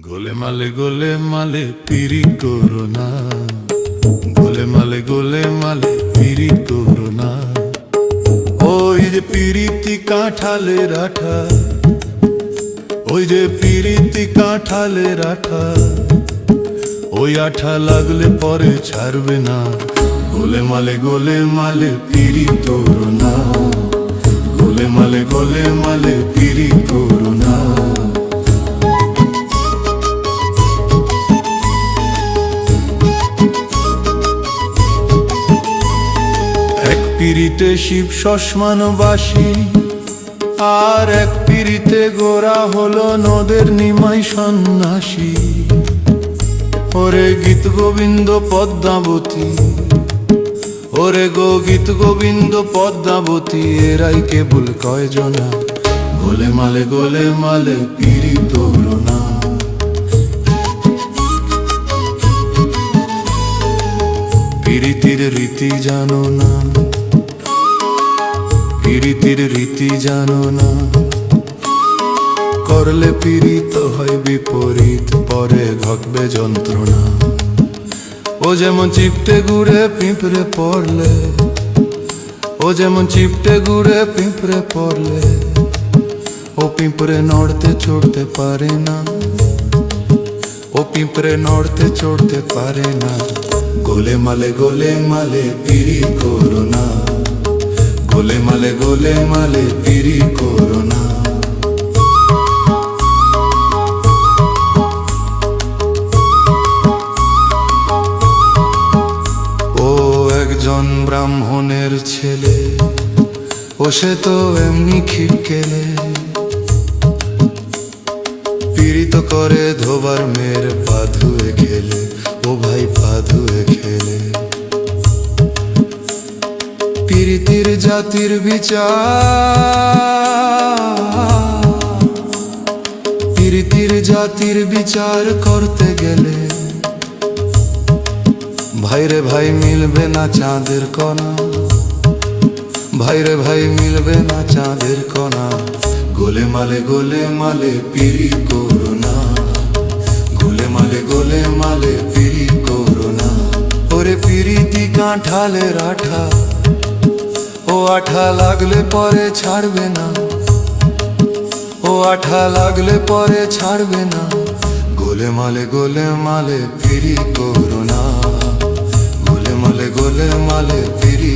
গোলে মালে পিরি করো না, গোলে মালে পিরি করো না। ওই যে পিরিতি কাঁঠালের আঠা, ওই যে পিরিতি কাঁঠালের আঠা, ওই আঠা লাগলে পরে ছাড়বে না। গোলে মালে পিরি করো না, গোলে মালে পিরি করো না। এক পিরিতে শিব শ্মশানবাসী, আর এক পিরিতে গোরা হলো নদের নিমাই সন্ন্যাসী। ওরে গীত গোবিন্দ পদ্মাবতী, ওরে গো গীত গোবিন্দ পদ্মাবতী, এরাই কেবল কয়জনা। গোলে মালে পিরি করো না। পিরিতির রীতি জানো না, পিরিতির রীতি জানো না। করলে পীড়িত হয় বিপরীত, পরে ঘটবে যন্ত্রণা। ও যেমন চিপটে গুড়ে পিঁপড়ে পড়লে, ও যেমন চিপটে গুড়ে পিঁপড়ে পড়লে, ও পিঁপড়ে নড়তে চড়তে পারে না, ও পিঁপড়ে নড়তে চড়তে পারে না। গোলে মালে পিরি করো না, গোলে মালে পিরি করো না। ও একজন ব্রাহ্মণের ছেলে, ও সে তো এমনি খিটকেলে। পীড়িত করে ধোবার মেয়ের পা ধুয়ে খেলে, ও ভাই পা ধুয়ে খেলে। পীড়িতির জাতির বিচার, পীড়িতির জাতির বিচার করতে গেলে, ভাইরে ভাই মিলবে না চাঁদের কণা, ভাইরে ভাই মিলবে না চাঁদের কণা। গোলে মালে পিরি করো না, গোলে মালে পিরি করো না। ওরে পিরিতি কাঁঠালের আঠা, ও আঠা লাগলে পরে ছাড়বে না, ও আঠা লাগলে পরে ছাড়বে না। গোলে মালে পিরি করো না, গোলে মালে পিরি